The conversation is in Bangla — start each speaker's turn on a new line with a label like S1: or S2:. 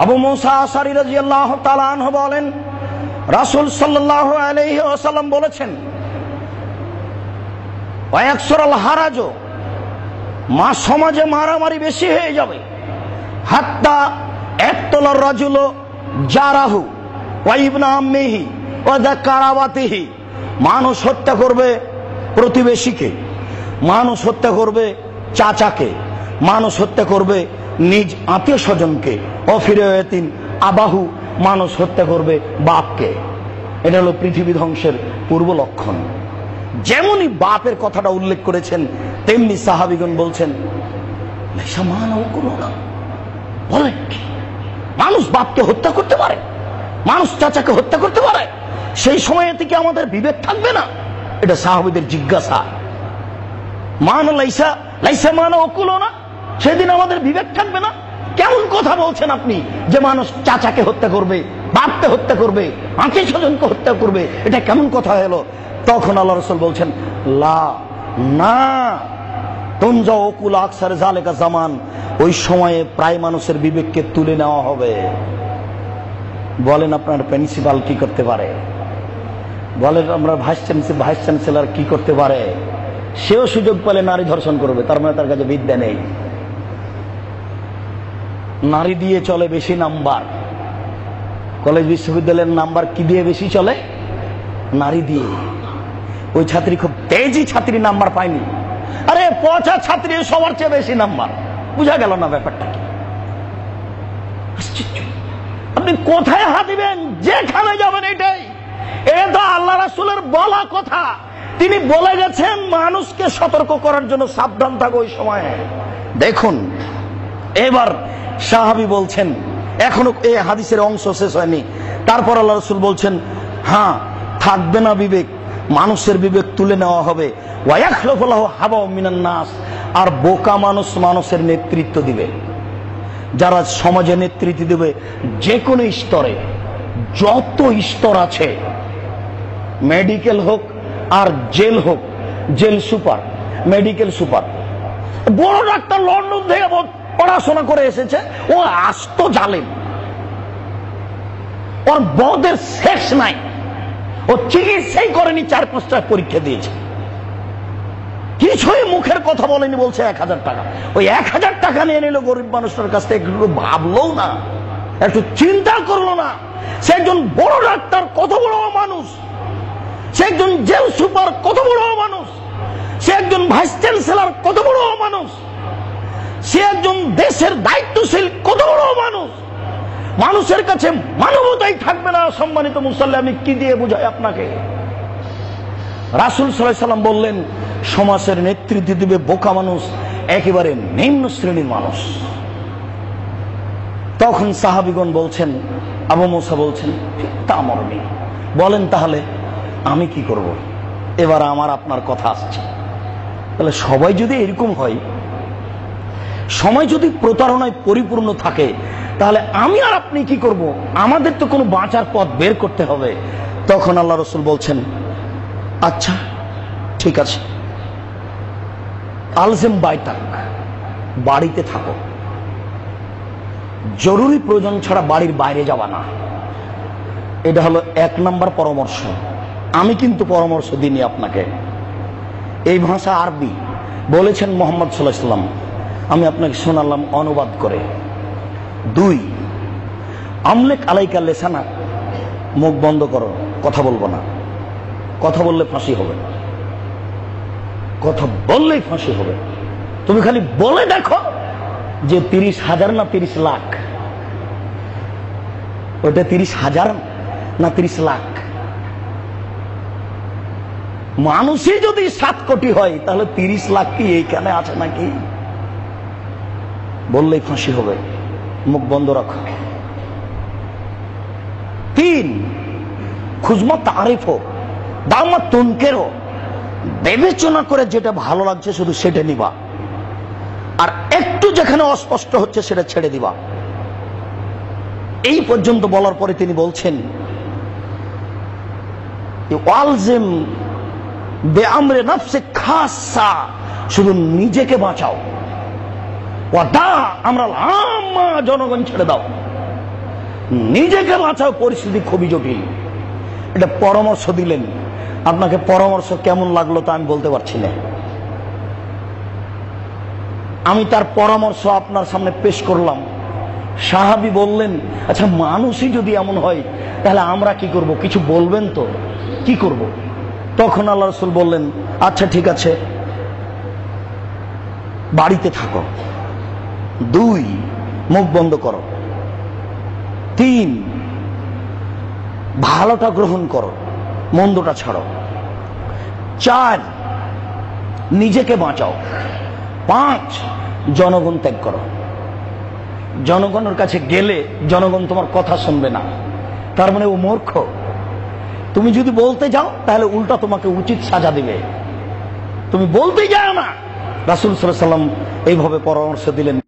S1: আবু মুসা আশআরী রাদিয়াল্লাহু তাআলা আনহু বলেন, রাসূল সাল্লাল্লাহু আলাইহি ওয়াসাল্লাম বলেছেন, ওয়ায়াকসুরুল হারাজ, সমাজে মারামারি বেশি হয়ে যাবে, হাত্তা ইয়াকতুলার রাজুলু জারাহু ওয়া ইবনা আম্মিহি ওয়া যা কারাবাতিহি, মানুষ হত্যা করবে প্রতিবেশীকে, মানুষ হত্যা করবে চাচাকে, মানুষ হত্যা করবে নিজ আত্মীয় স্বজনকে, অফিরায়াতিন আবাহু, মানুষ হত্যা করবে বাপকে। এটা হলো পৃথিবী ধ্বংসের পূর্ব লক্ষণ। যেমনই বাপের কথাটা উল্লেখ করেছেন, তেমনি সাহাবীগণ বলছেন, বলে মানুষ বাপকে হত্যা করতে পারে, মানুষ চাচাকে হত্যা করতে পারে, সেই সময় থেকে আমাদের বিবেক থাকবে না? এটা সাহাবীদের জিজ্ঞাসা। মান লাইসা লাইসা মান অকুল না, সেদিন আমাদের বিবেক থাকবে না? কেমন কথা বলছেন আপনি যে মানুষ চাচাকে হত্যা করবে, বাপকে হত্যা করবে, আত্মীয় স্বজনকে হত্যা করবে? এটা কেমন কথা হলো? তখন আল্লাহ রাসূল বলছেন, লা, না, তুনজা অকুল আকসার জালেকা জামান, ওই সময়ে প্রায় মানুষের বিবেককে তুলে নেওয়া হবে। বলেন আপনার প্রিন্সিপাল কি করতে পারে? বলেন আমরা ভাইস চ্যান্সেলর কি করতে পারে? সেও সুযোগ পেলে নারী ধর্ষণ করবে, তার মানে তার কাছে বিদ্যা নেই। নারী দিয়ে চলে বেশি নাম্বার। কলেজ বিশ্ববিদ্যালয়ের নাম্বার কি দিয়ে বেশি চলে? নারী দিয়ে। ওই ছাত্রী খুব তেজি ছাত্রী, নাম্বার পায়নি। আরে পচা ছাত্রী সবার চেয়ে বেশি নাম্বার। বুঝা গেল না ব্যাপারটা কি? আপনি কোথায় হাত দিবেন, যেখানে যাবেন এটাই। এটা আল্লাহ রাসূলের বলা কথা। তিনি বলে গেছেন মানুষকে সতর্ক করার জন্য, সাবধান থাকো ওই সময়ে। দেখুন এবার সাহাবী বলছেন, এখনো এই হাদিসের অংশ শেষ হয়নি। তারপর আল্লাহ রাসূল বলছেন, হ্যাঁ থাকবে না বিবেক, মানুষের বিবেক তুলে নেওয়া হবে। ওয়ায়াখলুফু লাহু হাওয়া মিনান নাস, আর বোকা মানুষ মানুষের নেতৃত্ব দিবে। যারা সমাজে নেতৃত্ব দেবে, যে কোনো স্তরে, যত স্তর আছে, মেডিকেল হোক আর জেল হোক, জেল সুপার, মেডিকেল সুপার, বড় ডাক্তার লন্ডন থেকে পড়াশোনা করে এসেছে, ও আস্ত জালেম, ওর বদের শেষ নাই, ও চিকিৎসাই করেনি, 4-5টা পরীক্ষা দিয়েছে, কিছুই মুখের কথা বলেনি, বলছে 1000 টাকা। ওই 1000 টাকা নিয়ে নিল গরিব মানুষটার কাছ থেকে, একটু ভাবলো না, একটু চিন্তা করলো না। সে একজন বড় ডাক্তার, কত বড় মানুষ, সে একজন জেল সুপার, কত বড় মানুষ, সে একজন ভাইস চ্যান্সেলর, কত বড় মানুষ, সে একজন দেশের দায়িত্বশীল, কত বড় মানুষ। মানুষের কাছে মানবতাই থাকবে না। সম্মানিত মুসল্লি, আমি কি দিয়ে বুঝাই আপনাকে? রাসূল সাল্লাল্লাহু আলাইহি সাল্লাম বললেন, সমাজের নেতৃত্ব দিবে বোকা মানুষ, একেবারে নিম্ন শ্রেণীর মানুষ। তখন সাহাবীগণ বলছেন, আবু মুসা বলছেন, তা মরনি, বলেন তাহলে আমি কি করব? এবার আমার আপনার কথা আসছে। তাহলে সবাই যদি এরকম হয়, সময় যদি প্রতারণায় পরিপূর্ণ থাকে, তাহলে আমি আর আপনি কি করব? আমাদের তো কোনো বাঁচার পথ বের করতে হবে। তখন আল্লাহ রাসূল বলছেন, আচ্ছা ঠিক আছে, আলজিম বাইতাক, বাড়িতে থাকো, জরুরি প্রয়োজন ছাড়া বাড়ির বাইরে যাবা না। এটা হলো 1 নম্বর পরামর্শ। আমি কিন্তু পরামর্শ দিইনি আপনাকে, এই ভাষা আরবি, বলেছেন মুহাম্মদ সাল্লাল্লাহু আলাইহি ওয়াসাল্লাম, আমি আপনাকে শোনালাম অনুবাদ করে। 2, আমলেক আলাইকা লেসানা, মুখ বন্ধ করো, কথা বলবো না। কথা বললে ফাঁসি হবে, কথা বললেই ফাঁসি হবে। তুমি খালি বলে দেখো যে 30,000 না 30 লাখ, ওটা 30,000 না 30 লাখ। মানুষই যদি 7 কোটি হয়, তাহলে 30 লাখ কি এইখানে আছে নাকি? বললেই ফাঁসি হবে, মুখ বন্ধ রাখো। 3, খুজমা তারিফো দামা তুনকেরো, বিবেচনা করে যেটা ভালো লাগছে শুধু সেটা নিবা, আর একটু যেখানে অস্পষ্ট হচ্ছে সেটা ছেড়ে দিবা। এই পর্যন্ত বলার পরে তিনি বলছেন, ওয়ালজিম বেআমরে নফসে খাসা, শুধু নিজেকে বাঁচাও, ওয়াদা আমরা আম্মা, জনগণ ছেড়ে দাও। নিজেকে বাঁচাও, পরিস্থিতি খুবই জটিল। এটা পরামর্শ দিলেন, আপনাকে পরামর্শ কেমন লাগলো তা আমি বলতে পারছি না। আমি তার পরামর্শ আপনার সামনে পেশ করলাম। সাহাবী বললেন, আচ্ছা মানুষই যদি এমন হয় তাহলে আমরা কি করব, কিছু বলবেন তো, কি করব? তখন আল্লাহ রাসূল বললেন, আচ্ছা ঠিক আছে, বাড়িতে থাকো। 2, মুখ বন্ধ করো। 3, ভালোটা গ্রহণ করো, মন্দটা ছাড়ো। 4, নিজেকে বাঁচাও। 5, জনগণ ত্যাগ করো। জনগণের কাছে গেলে জনগণ তোমার কথা শুনবে না, তার মানে ও মূর্খ। তুমি যদি বলতে যাও তাহলে উল্টা তোমাকে উচিত সাজা দিবে, তুমি বলতে যাও না। রাসূল সাল্লাল্লাহু আলাইহি ওয়াসাল্লাম এইভাবে পরামর্শ দিলেন।